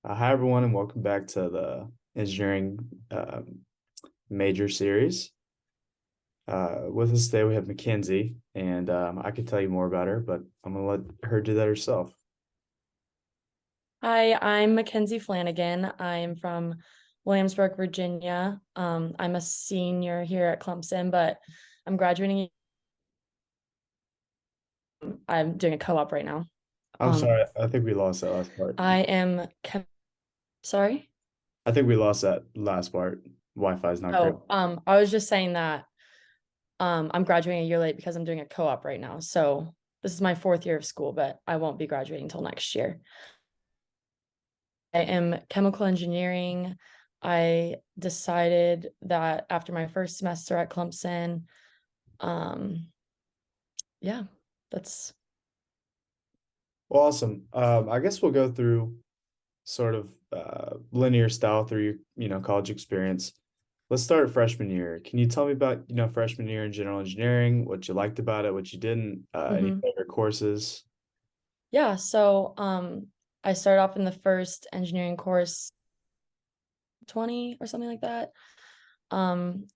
Hi, everyone, and welcome back to the engineering major series. With us today, we have Mackenzie, and I could tell you more about her, but I'm going to let her do that herself. Hi, I'm Mackenzie Flanagan. I'm from Williamsburg, Virginia. I'm a senior here at Clemson, but I'm graduating. I'm doing a co-op right now. I'm Um, sorry, I think we lost that last part. I am sorry. I think we lost that last part. Wi-Fi is not great. I was just saying that I'm graduating a year late because I'm doing a co-op right now. So this is my fourth year of school, but I won't be graduating until next year. I am chemical engineering. I decided that after my first semester at Clemson, um, yeah, that's Well, awesome. I guess we'll go through sort of linear style through your college experience. Let's start freshman year. Can you tell me about, freshman year in general engineering, what you liked about it, what you didn't, any hmm favorite courses? yeah. I started off in the first engineering course 20 or something like that. And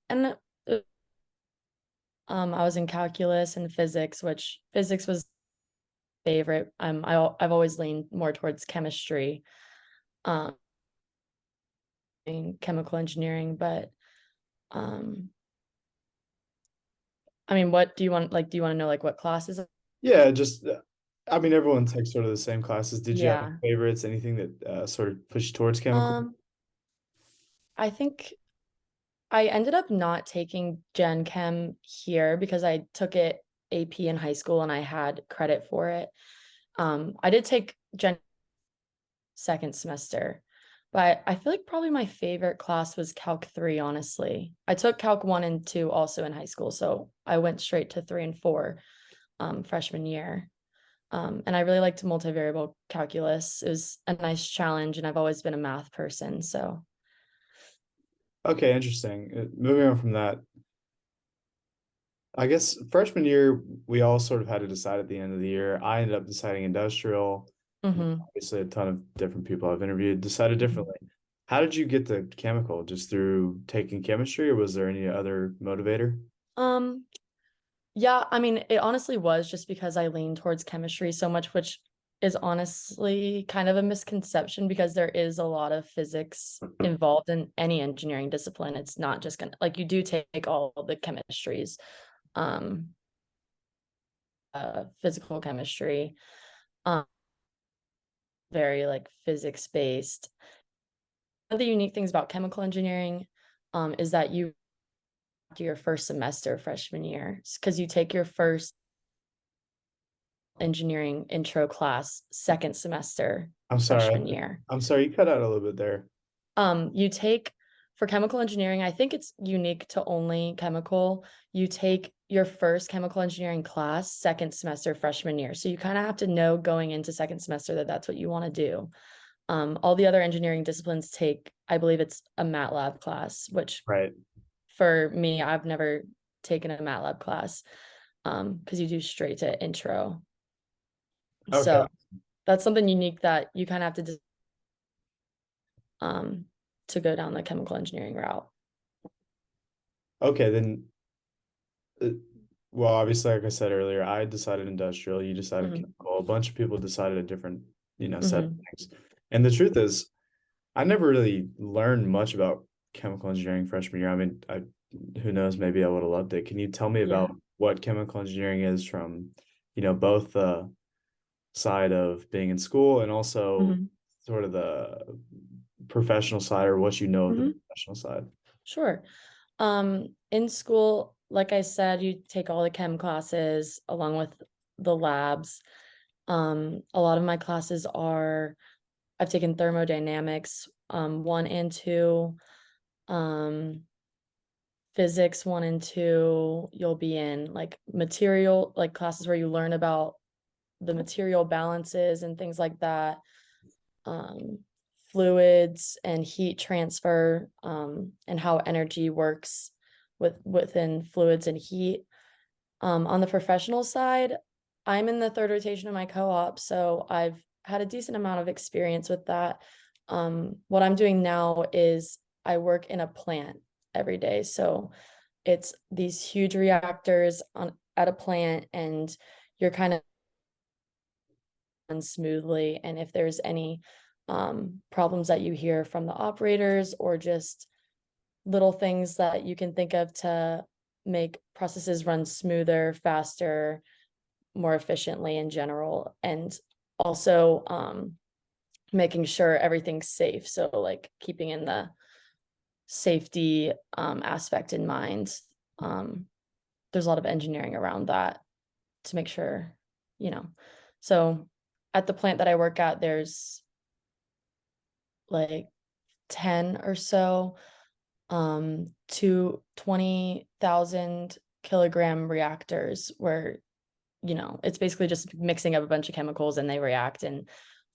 I was in calculus and physics, which physics was favorite. I've always leaned more towards chemistry, um, in chemical engineering, but um, I mean, what do you want? Like, do you want to know like what classes? Yeah, just, I mean, everyone takes sort of the same classes. Did you have any Yeah. favorites, anything that sort of pushed you towards chemical? Um, I think I ended up not taking Gen Chem here because I took it AP in high school and I had credit for it. I did take Gen second semester, but I feel like probably my favorite class was Calc 3, honestly. I took Calc 1 and 2 also in high school, so I went straight to 3 and 4 freshman year. And I really liked multivariable calculus. It was a nice challenge, and I've always been a math person, so. Okay, interesting. Moving on from that, I guess freshman year, we all sort of had to decide at the end of the year. I ended up deciding industrial. Mhm. Obviously, a ton of different people I've interviewed decided Mhm. differently. How did you get to chemical? Just through taking chemistry, or was there any other motivator? Um, Yeah, I mean, it honestly was just because I lean towards chemistry so much, which is honestly kind of a misconception because there is a lot of physics involved in any engineering discipline. It's not just gonna like you do take all the chemistries, um, physical chemistry, um, very like physics based. One of the unique things about chemical engineering, is that you do your first semester freshman year because you take your first engineering intro class second semester I'm sorry. freshman year. I'm sorry, you cut out a little bit there. You take for chemical engineering, I think it's unique to only chemical. You take your first chemical engineering class second semester freshman year. So you kind of have to know going into second semester that that's what you want to do. All the other engineering disciplines take, I believe it's a MATLAB class, which Right. for me, I've never taken a MATLAB class because you do straight to intro. Okay. So that's something unique that you kind of have um, to go down the chemical engineering route. Okay, then, uh, well, obviously, like I said earlier, I decided industrial, you decided Mhm, chemical. A bunch of people decided a different, set of mhm, things. And the truth is, I never really learned much about chemical engineering freshman year. I mean, who knows, maybe I would have loved it. Can you tell me yeah. about what chemical engineering is from, both the side of being in school and also Mhm, sort of the professional side or what you know of the mhm, professional side? sure. In school, like I said, you take all the chem classes along with the labs. A lot of my classes are I've taken thermodynamics, 1 and 2, um, physics 1 and 2. You'll be in like material, like classes where you learn about the material balances and things like that, um, fluids and heat transfer, and how energy works within fluids and heat. On the professional side, I'm in the third rotation of my co-op, so I've had a decent amount of experience with that. What I'm doing now is I work in a plant every day. So it's these huge reactors on at a plant, and you're kind of run smoothly. And if there's any problems that you hear from the operators, or just little things that you can think of to make processes run smoother, faster, more efficiently in general, and also making sure everything's safe. So like keeping in the safety aspect in mind. Um, there's a lot of engineering around that to make sure, you know. So at the plant that I work at, there's like 10 or so to 20,000 kilogram reactors where, it's basically just mixing up a bunch of chemicals and they react and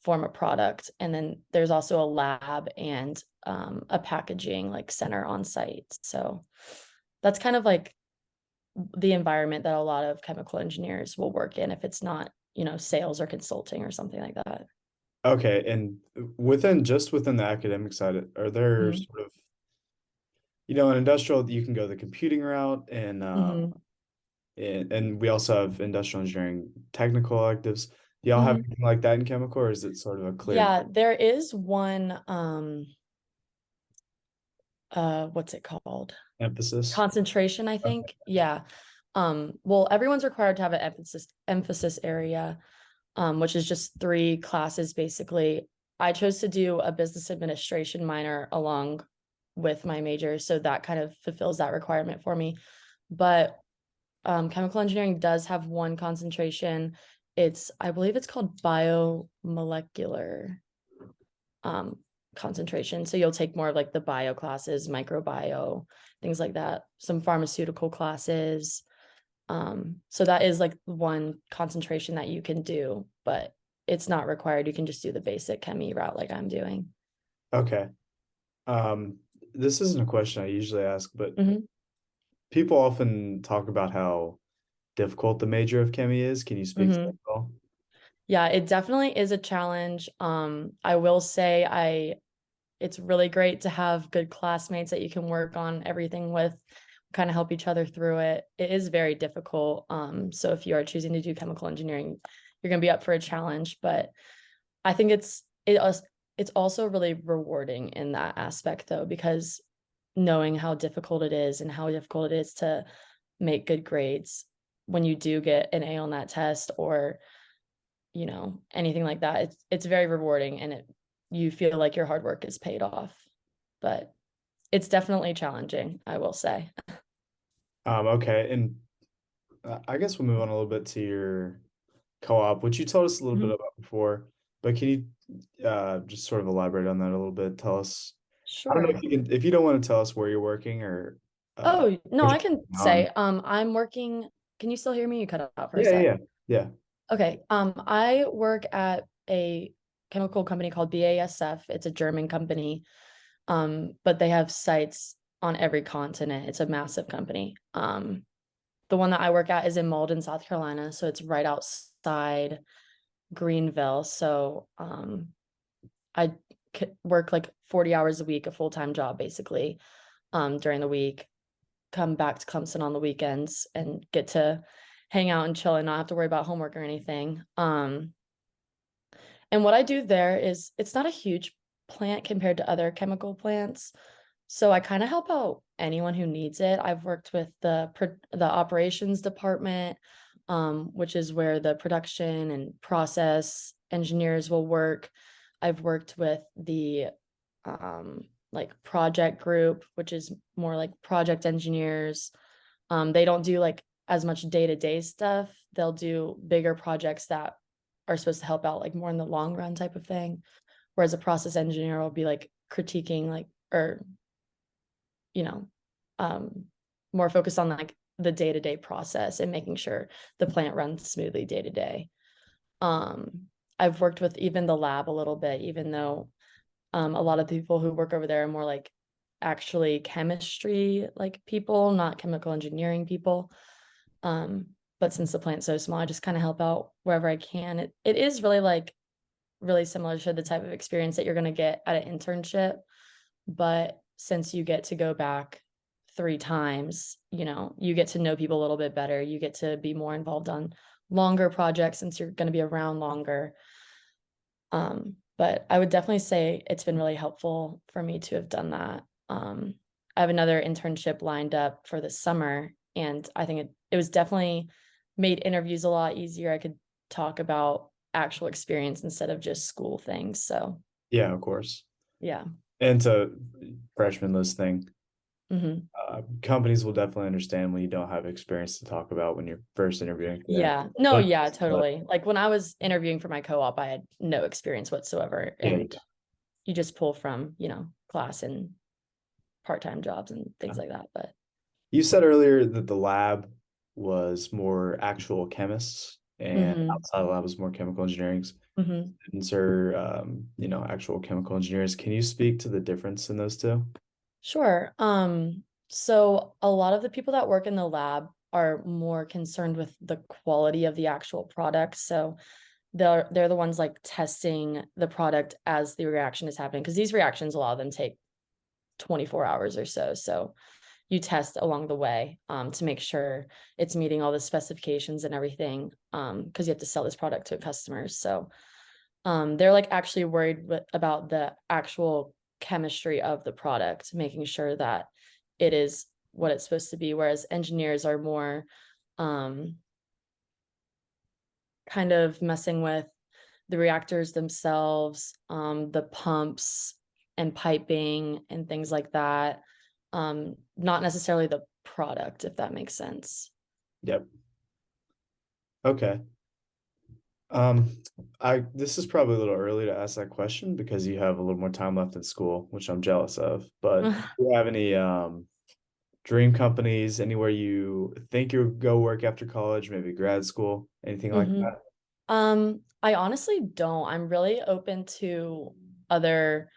form a product. And then there's also a lab and a packaging like center on site. So that's kind of like the environment that a lot of chemical engineers will work in if it's not, sales or consulting or something like that. Okay, and within the academic side, are there Mm-hmm. sort of, in industrial you can go the computing route, Mm-hmm. and we also have industrial engineering technical electives. Do y'all have Mm-hmm. anything like that in chemical, or is it sort of a clear Yeah, there is one what's it called? emphasis? Concentration, I Okay. think. Yeah. Well, everyone's required to have an emphasis area, which is just three classes basically. I chose to do a business administration minor along with my major, so that kind of fulfills that requirement for me. But chemical engineering does have one concentration. I believe it's called biomolecular um, concentration. So you'll take more of like the bio classes, microbio, things like that, some pharmaceutical classes. So that is like one concentration that you can do, but it's not required. You can just do the basic chemi route like I'm doing. Okay. Um, this isn't a question I usually ask, but Mhm. people often talk about how difficult the major of chemie is. Can you speak to that Mhm. at all? Yeah, it definitely is a challenge. I will say it's really great to have good classmates that you can work on everything with, kind of help each other through it. It is very difficult. So if you are choosing to do chemical engineering, you're going to be up for a challenge, but I think it's also really rewarding in that aspect though, because knowing how difficult it is and how difficult it is to make good grades when you do get an A on that test, or anything like that, it's very rewarding, and you feel like your hard work is paid off. But it's definitely challenging, I will say. Okay, and I guess we'll move on a little bit to your co-op, which you told us a little bit Mhm. about before, but can you just sort of elaborate on that a little bit? Tell us, I don't know Sure. if you don't want to tell us where you're working or Oh, no, what I you're can working on. say, I'm working. Can you still hear me? You cut out for a Yeah, sec. yeah, yeah. Okay. I work at a chemical company called BASF. It's a German company. But they have sites on every continent. It's a massive company. The one that I work at is in Malden, South Carolina, so it's right outside Greenville. So I work like 40 hours a week, a full-time job basically, during the week, come back to Clemson on the weekends and get to hang out and chill and not have to worry about homework or anything. And what I do there is it's not a huge plant compared to other chemical plants. So I kind of help out anyone who needs it. I've worked with the operations department, which is where the production and process engineers will work. I've worked with the like project group, which is more like project engineers. They don't do like as much day-to-day stuff. They'll do bigger projects that are supposed to help out like more in the long run type of thing. Whereas a process engineer will be like critiquing like or you know, um, more focused on like the day-to-day process and making sure the plant runs smoothly day to day. I've worked with even the lab a little bit, even though a lot of people who work over there are more like actually chemistry like people, not chemical engineering people. But since the plant's so small, I just kind of help out wherever I can. It is really like really similar to the type of experience that you're gonna get at an internship, but since you get to go back 3 times, you get to know people a little bit better, you get to be more involved on longer projects since you're gonna be around longer. But I would definitely say it's been really helpful for me to have done that. I have another internship lined up for the summer, and I think it was definitely made interviews a lot easier. I could talk about actual experience instead of just school things. So, Yeah, of course. yeah. And to freshmen listening, Mhm. companies will definitely understand when you don't have experience to talk about when you're first interviewing for them. Yeah. No, But, yeah, but totally. Like, when I was interviewing for my co-op, I had no experience whatsoever, yeah, and you just pull from, class and part-time jobs and things like that, but you said earlier that the lab was more actual chemists and Mhm. outside the lab was more chemical engineering Mhm. students or actual chemical engineers. Can you speak to the difference in those two? Sure. So a lot of the people that work in the lab are more concerned with the quality of the actual product. So they're the ones like testing the product as the reaction is happening because these reactions, a lot of them take 24 hours or so. So you test along the way to make sure it's meeting all the specifications and everything because you have to sell this product to customers. So they're like actually worried about the actual chemistry of the product, making sure that it is what it's supposed to be. Whereas engineers are more um, kind of messing with the reactors themselves, the pumps and piping and things like that. Not necessarily the product, if that makes sense. Yep. Okay. Um, I this is probably a little early to ask that question because you have a little more time left in school, which I'm jealous of. But do you have any dream companies, anywhere you think you'll go work after college, maybe grad school, anything like Mhm. that? I honestly don't. I'm really open to other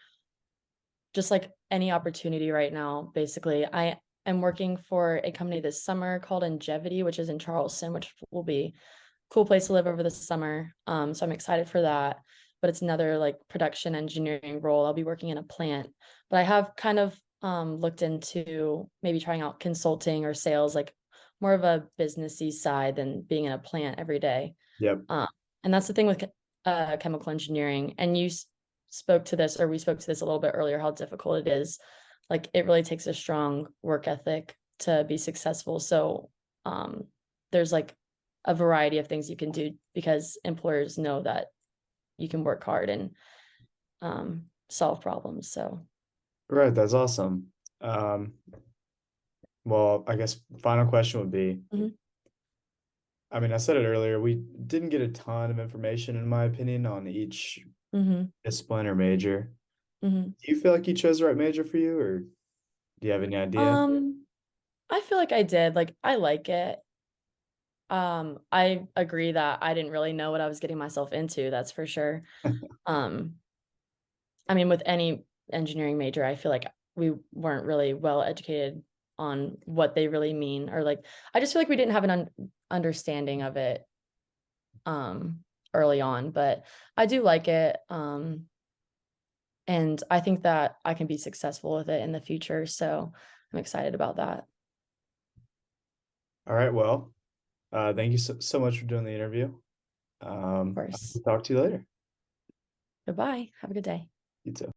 just like any opportunity right now, basically. I am working for a company this summer called Ingevity, which is in Charleston, which will be a cool place to live over the summer. So I'm excited for that. But it's another like production engineering role. I'll be working in a plant. But I have kind of looked into maybe trying out consulting or sales, like more of a businessy side than being in a plant every day. Yep. Um, and that's the thing with chemical engineering. And spoke to this, or we spoke to this a little bit earlier, how difficult it is. Like it really takes a strong work ethic to be successful. So um, there's like a variety of things you can do because employers know that you can work hard and solve problems. So, Right, that's awesome. Well, I guess final question would be, mhm, I mean, I said it earlier, we didn't get a ton of information, in my opinion, on each mhm, discipline or major. mhm. Do you feel like you chose the right major for you, or do you have any idea? Um, I feel like I did. Like I like it. I agree that I didn't really know what I was getting myself into, that's for sure. Um, I mean, with any engineering major, I feel like we weren't really well educated on what they really mean, or like I just feel like we didn't have an understanding of it early on, but I do like it. And I think that I can be successful with it in the future, so I'm excited about that. All right, well, thank you so much for doing the interview. Of I course. will talk to you later. Goodbye. Have a good day. You too.